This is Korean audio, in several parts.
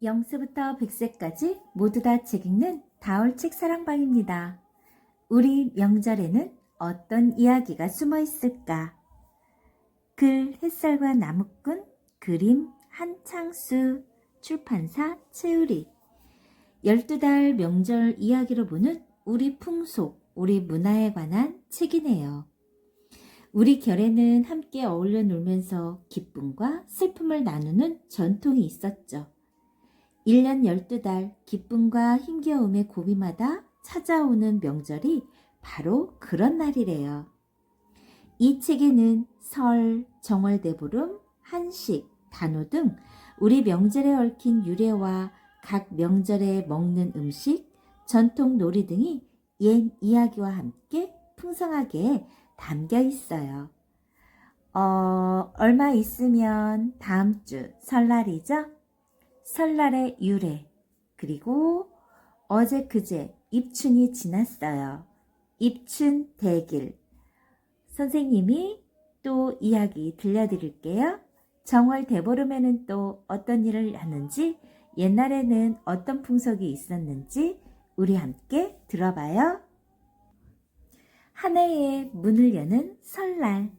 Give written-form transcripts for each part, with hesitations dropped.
0세부터 100세까지 모두 다 책 읽는 다올책 사랑방입니다. 우리 명절에는 어떤 이야기가 숨어 있을까? 글 햇살과 나무꾼, 그림 한창수, 출판사 최우리. 12달 명절 이야기로 보는 우리 풍속, 우리 문화에 관한 책이네요. 우리 결에는 함께 어울려 놀면서 기쁨과 슬픔을 나누는 전통이 있었죠. 1년 12달 기쁨과 힘겨움의 고비마다 찾아오는 명절이 바로 그런 날이래요. 이 책에는 설, 정월대보름, 한식, 단오 등 우리 명절에 얽힌 유래와 각 명절에 먹는 음식, 전통 놀이 등이 옛 이야기와 함께 풍성하게 담겨 있어요. 얼마 있으면 다음 주 설날이죠? 설날의 유래, 그리고 어제 그제 입춘이 지났어요. 입춘 대길. 선생님이 또 이야기 들려드릴게요. 정월 대보름에는 또 어떤 일을 하는지, 옛날에는 어떤 풍속이 있었는지 우리 함께 들어봐요. 한 해의 문을 여는 설날.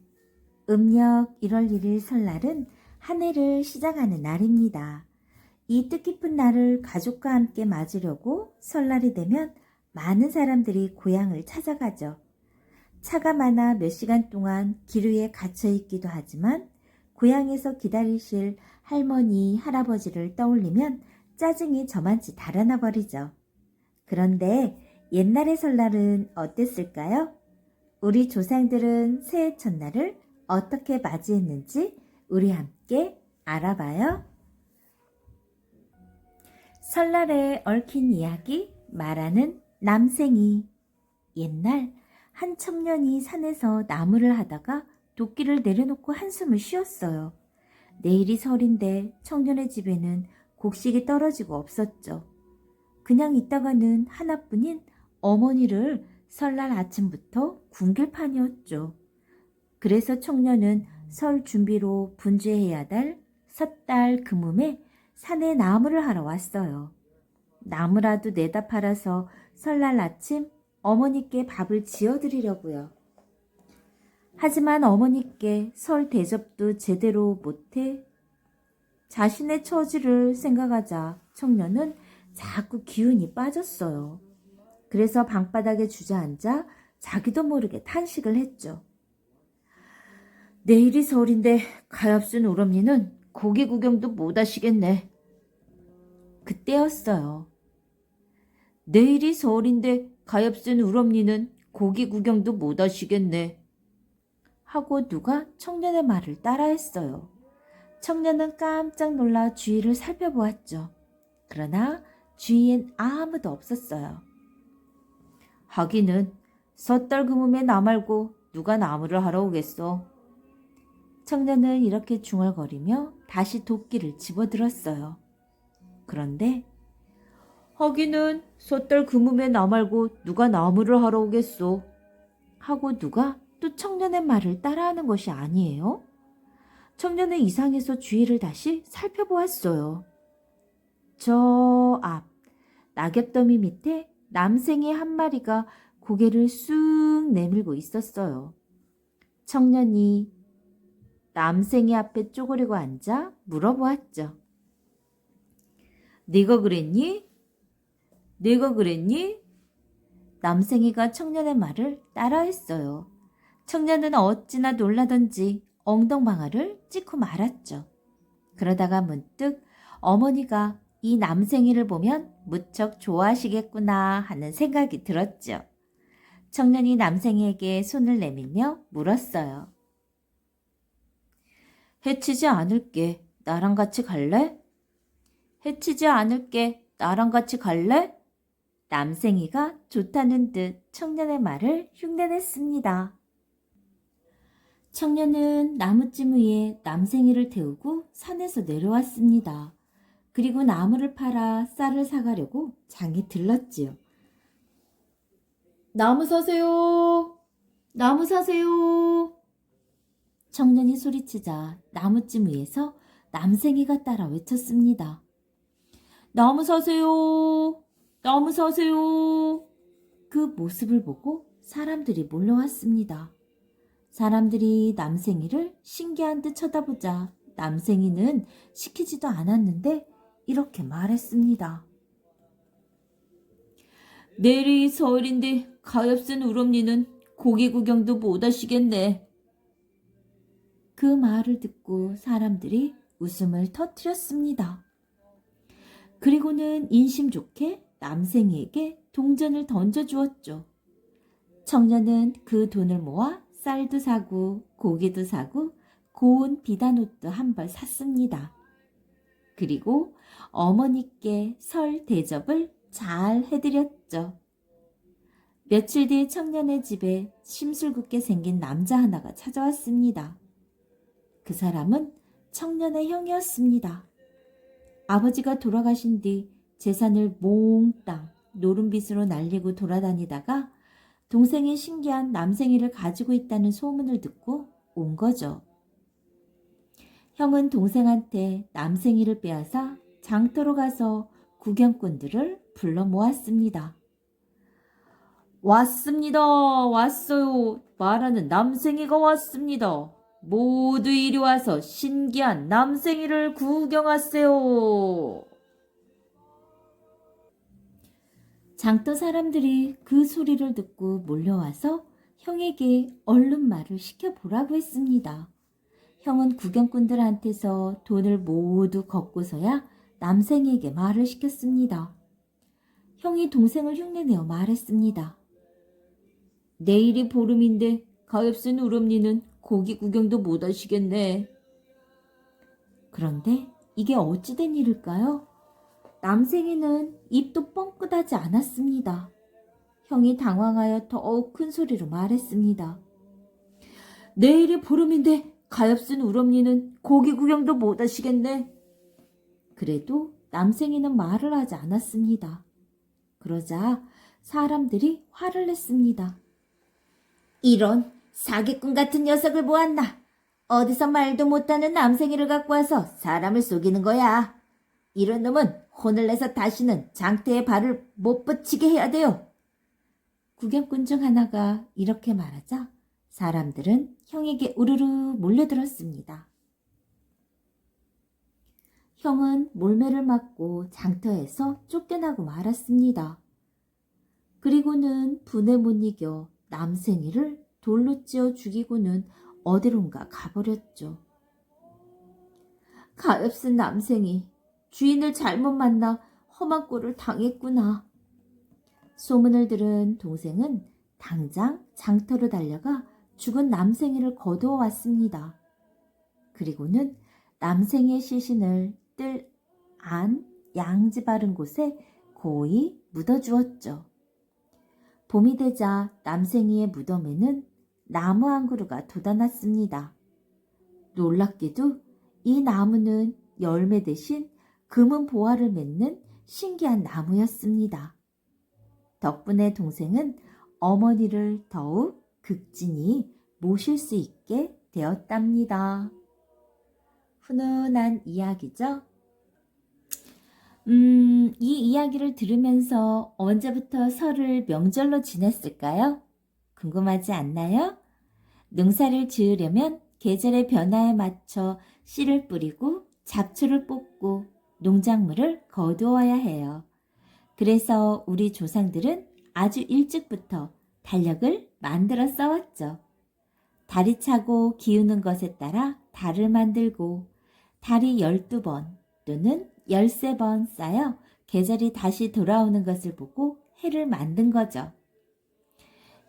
음력 1월 1일 설날은 한 해를 시작하는 날입니다. 이 뜻깊은 날을 가족과 함께 맞으려고 설날이 되면 많은 사람들이 고향을 찾아가죠. 차가 많아 몇 시간 동안 길 위에 갇혀 있기도 하지만 고향에서 기다리실 할머니, 할아버지를 떠올리면 짜증이 저만치 달아나 버리죠. 그런데 옛날의 설날은 어땠을까요? 우리 조상들은 새해 첫날을 어떻게 맞이했는지 우리 함께 알아봐요. 설날에 얽힌 이야기 말하는 남생이. 옛날 한 청년이 산에서 나무를 하다가 도끼를 내려놓고 한숨을 쉬었어요. 내일이 설인데 청년의 집에는 곡식이 떨어지고 없었죠. 그냥 있다가는 하나뿐인 어머니를 설날 아침부터 굶길 판이었죠. 그래서 청년은 설 준비로 분주해야 될 섣달 금음에 산에 나무를 하러 왔어요. 나무라도 내다 팔아서 설날 아침 어머니께 밥을 지어드리려고요. 하지만 어머니께 설 대접도 제대로 못해 자신의 처지를 생각하자 청년은 자꾸 기운이 빠졌어요. 그래서 방바닥에 주저앉아 자기도 모르게 탄식을 했죠. 내일이 설인데 가엾은 우럼니는 고기 구경도 못 하시겠네. 그때였어요. 내일이 설인데 가엾은 우럼니는 고기 구경도 못 하시겠네. 하고 누가 청년의 말을 따라했어요. 청년은 깜짝 놀라 주위를 살펴보았죠. 그러나 주위엔 아무도 없었어요. 하기는 섣달 금음에 나 말고 누가 나무를 하러 오겠어. 청년은 이렇게 중얼거리며 다시 도끼를 집어들었어요. 그런데 하기는 섣달 금음에 나 말고 누가 나무를 하러 오겠소. 하고 누가 또 청년의 말을 따라하는 것이 아니에요. 청년은 이상해서 주위를 다시 살펴보았어요. 저 앞 낙엽더미 밑에 남생이 한 마리가 고개를 쑥 내밀고 있었어요. 청년이 남생이 앞에 쪼그리고 앉아 물어보았죠. 네가 그랬니? 네가 그랬니? 남생이가 청년의 말을 따라했어요. 청년은 어찌나 놀라던지 엉덩방아를 찍고 말았죠. 그러다가 문득 어머니가 이 남생이를 보면 무척 좋아하시겠구나 하는 생각이 들었죠. 청년이 남생이에게 손을 내밀며 물었어요. 해치지 않을게. 나랑 같이 갈래? 해치지 않을게. 나랑 같이 갈래? 남생이가 좋다는 듯 청년의 말을 흉내냈습니다. 청년은 나무찜 위에 남생이를 태우고 산에서 내려왔습니다. 그리고 나무를 팔아 쌀을 사가려고 장에 들렀지요. 나무 사세요. 나무 사세요. 청년이 소리치자 나무찜 위에서 남생이가 따라 외쳤습니다. 나무 서세요. 나무 서세요. 그 모습을 보고 사람들이 몰려왔습니다. 사람들이 남생이를 신기한 듯 쳐다보자 남생이는 시키지도 않았는데 이렇게 말했습니다. 내일이 서울인데 가엾은 우럼니는 고기 구경도 못 하시겠네. 그 말을 듣고 사람들이 웃음을 터뜨렸습니다. 그리고는 인심 좋게 남생이에게 동전을 던져주었죠. 청년은 그 돈을 모아 쌀도 사고 고기도 사고 고운 비단옷도 한 벌 샀습니다. 그리고 어머니께 설 대접을 잘 해드렸죠. 며칠 뒤 청년의 집에 심술궂게 생긴 남자 하나가 찾아왔습니다. 그 사람은 청년의 형이었습니다. 아버지가 돌아가신 뒤 재산을 몽땅 노름빚으로 날리고 돌아다니다가 동생이 신기한 남생이를 가지고 있다는 소문을 듣고 온 거죠. 형은 동생한테 남생이를 빼앗아 장터로 가서 구경꾼들을 불러 모았습니다. 왔습니다. 왔어요. 말하는 남생이가 왔습니다. 모두 이리 와서 신기한 남생이를 구경하세요. 장터 사람들이 그 소리를 듣고 몰려와서 형에게 얼른 말을 시켜보라고 했습니다. 형은 구경꾼들한테서 돈을 모두 걷고서야 남생에게 말을 시켰습니다. 형이 동생을 흉내내어 말했습니다. 내일이 보름인데 가엾은 우럼니는 고기 구경도 못 하시겠네. 그런데 이게 어찌된 일일까요? 남생이는 입도 뻥끗하지 않았습니다. 형이 당황하여 더욱 큰 소리로 말했습니다. 내일이 보름인데 가엾은 우럼니는 고기 구경도 못 하시겠네. 그래도 남생이는 말을 하지 않았습니다. 그러자 사람들이 화를 냈습니다. 이런 사기꾼 같은 녀석을 보았나? 어디서 말도 못하는 남생이를 갖고 와서 사람을 속이는 거야. 이런 놈은 혼을 내서 다시는 장터에 발을 못 붙이게 해야 돼요. 구경꾼 중 하나가 이렇게 말하자 사람들은 형에게 우르르 몰려들었습니다. 형은 몰매를 맞고 장터에서 쫓겨나고 말았습니다. 그리고는 분에 못 이겨 남생이를 돌로 찌어 죽이고는 어디론가 가버렸죠. 가엾은 남생이 주인을 잘못 만나 험한 꼴을 당했구나. 소문을 들은 동생은 당장 장터로 달려가 죽은 남생이를 거두어 왔습니다. 그리고는 남생이의 시신을 뜰 안 양지 바른 곳에 고이 묻어주었죠. 봄이 되자 남생이의 무덤에는 나무 한 그루가 돋아났습니다. 놀랍게도 이 나무는 열매 대신 금은 보화를 맺는 신기한 나무였습니다. 덕분에 동생은 어머니를 더욱 극진히 모실 수 있게 되었답니다. 훈훈한 이야기죠? 이 이야기를 들으면서 언제부터 설을 명절로 지냈을까요? 궁금하지 않나요? 농사를 지으려면 계절의 변화에 맞춰 씨를 뿌리고 잡초를 뽑고 농작물을 거두어야 해요. 그래서 우리 조상들은 아주 일찍부터 달력을 만들어 써왔죠. 달이 차고 기우는 것에 따라 달을 만들고 달이 12번 또는 13번 쌓여 계절이 다시 돌아오는 것을 보고 해를 만든 거죠.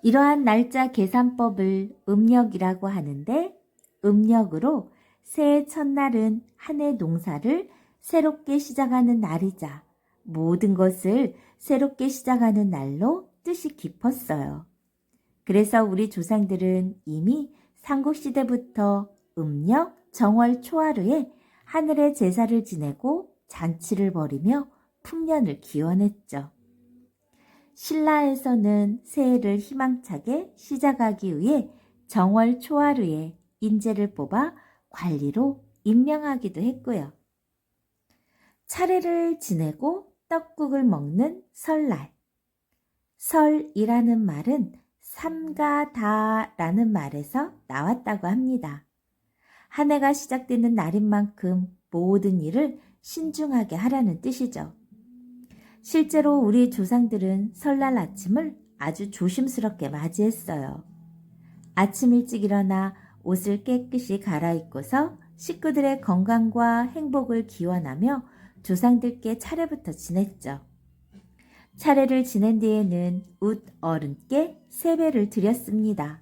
이러한 날짜 계산법을 음력이라고 하는데 음력으로 새해 첫날은 한 해 농사를 새롭게 시작하는 날이자 모든 것을 새롭게 시작하는 날로 뜻이 깊었어요. 그래서 우리 조상들은 이미 삼국시대부터 음력 정월 초하루에 하늘의 제사를 지내고 잔치를 벌이며 풍년을 기원했죠. 신라에서는 새해를 희망차게 시작하기 위해 정월 초하루에 인재를 뽑아 관리로 임명하기도 했고요. 차례를 지내고 떡국을 먹는 설날. 설이라는 말은 삼가다라는 말에서 나왔다고 합니다. 한 해가 시작되는 날인 만큼 모든 일을 신중하게 하라는 뜻이죠. 실제로 우리 조상들은 설날 아침을 아주 조심스럽게 맞이했어요. 아침 일찍 일어나 옷을 깨끗이 갈아입고서 식구들의 건강과 행복을 기원하며 조상들께 차례부터 지냈죠. 차례를 지낸 뒤에는 웃 어른께 세배를 드렸습니다.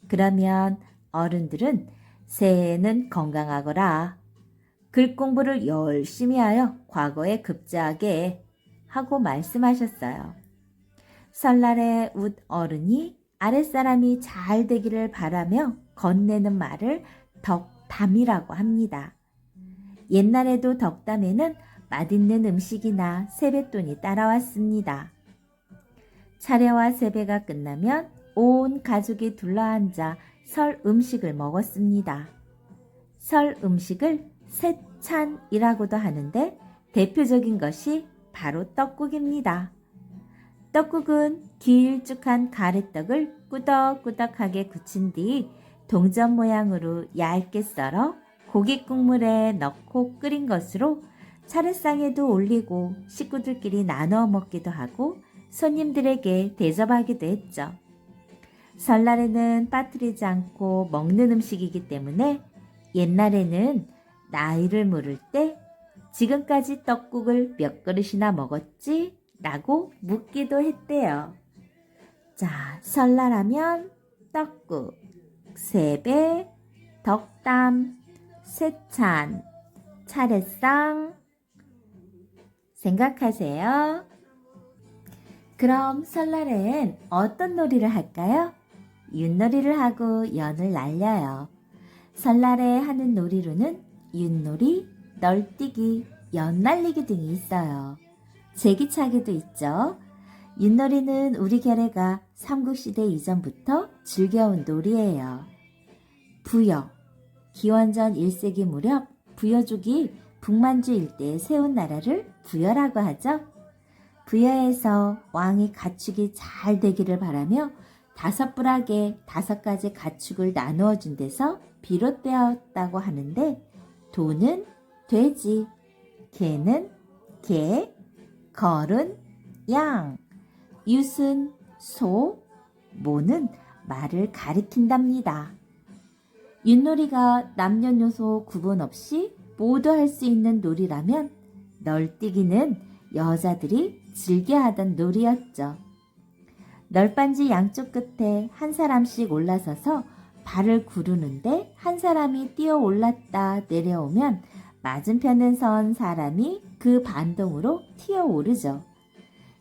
그러면 어른들은 새해에는 건강하거라, 글 공부를 열심히 하여 과거에 급제하게 하고 말씀하셨어요. 설날에 웃 어른이 아랫사람이 잘 되기를 바라며 건네는 말을 덕담이라고 합니다. 옛날에도 덕담에는 맛있는 음식이나 세뱃돈이 따라왔습니다. 차례와 세배가 끝나면 온 가족이 둘러앉아 설 음식을 먹었습니다. 설 음식을 세찬이라고도 하는데 대표적인 것이 바로 떡국입니다. 떡국은 길쭉한 가래떡을 꾸덕꾸덕하게 굳힌 뒤 동전 모양으로 얇게 썰어 고기 국물에 넣고 끓인 것으로 차례상에도 올리고 식구들끼리 나눠 먹기도 하고 손님들에게 대접하기도 했죠. 설날에는 빠뜨리지 않고 먹는 음식이기 때문에 옛날에는 나이를 물을 때 지금까지 떡국을 몇 그릇이나 먹었지? 라고 묻기도 했대요. 자, 설날하면 떡국, 세배, 덕담, 세찬, 차례상 생각하세요. 그럼 설날엔 어떤 놀이를 할까요? 윷놀이를 하고 연을 날려요. 설날에 하는 놀이로는 윷놀이, 널뛰기, 연 날리기 등이 있어요. 제기차기도 있죠. 윷놀이는 우리 결해가 삼국시대 이전부터 즐겨온 놀이예요. 부여, 기원전 1세기 무렵 부여족이 북만주 일대에 세운 나라를 부여라고 하죠. 부여에서 왕이 가축이 잘 되기를 바라며 5부락에 5가지 가축을 나누어 준 데서 비롯되었다고 하는데, 도는 돼지, 개는 개, 걸은 양, 윷은 소, 모는 말을 가리킨답니다. 윷놀이가 남녀노소 구분 없이 모두 할 수 있는 놀이라면 널뛰기는 여자들이 즐겨하던 놀이였죠. 널빤지 양쪽 끝에 한 사람씩 올라서서 발을 구르는데 한 사람이 뛰어 올랐다 내려오면 맞은편에 선 사람이 그 반동으로 튀어 오르죠.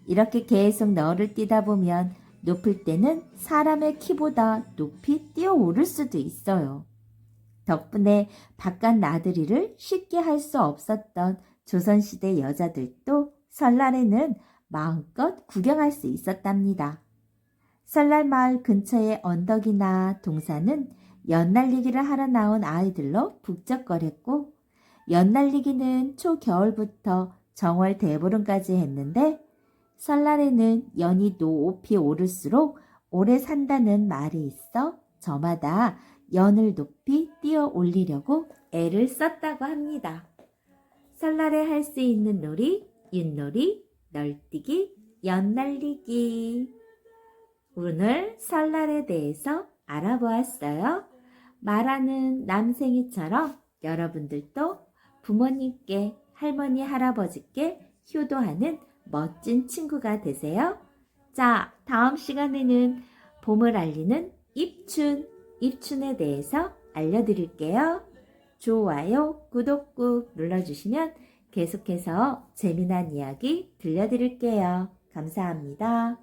이렇게 계속 널을 뛰다 보면 높을 때는 사람의 키보다 높이 뛰어 오를 수도 있어요. 덕분에 바깥 나들이를 쉽게 할 수 없었던 조선시대 여자들도 설날에는 마음껏 구경할 수 있었답니다. 설날 마을 근처의 언덕이나 동산은 연날리기를 하러 나온 아이들로 북적거렸고, 연날리기는 초겨울부터 정월 대보름까지 했는데, 설날에는 연이 높이 오를수록 오래 산다는 말이 있어 저마다 연을 높이 뛰어 올리려고 애를 썼다고 합니다. 설날에 할 수 있는 놀이, 윷놀이, 널뛰기, 연날리기. 오늘 설날에 대해서 알아보았어요. 말하는 남생이처럼 여러분들도 부모님께, 할머니, 할아버지께 효도하는 멋진 친구가 되세요. 자, 다음 시간에는 봄을 알리는 입춘에 대해서 알려드릴게요. 좋아요, 구독 꾹 눌러주시면 계속해서 재미난 이야기 들려드릴게요. 감사합니다.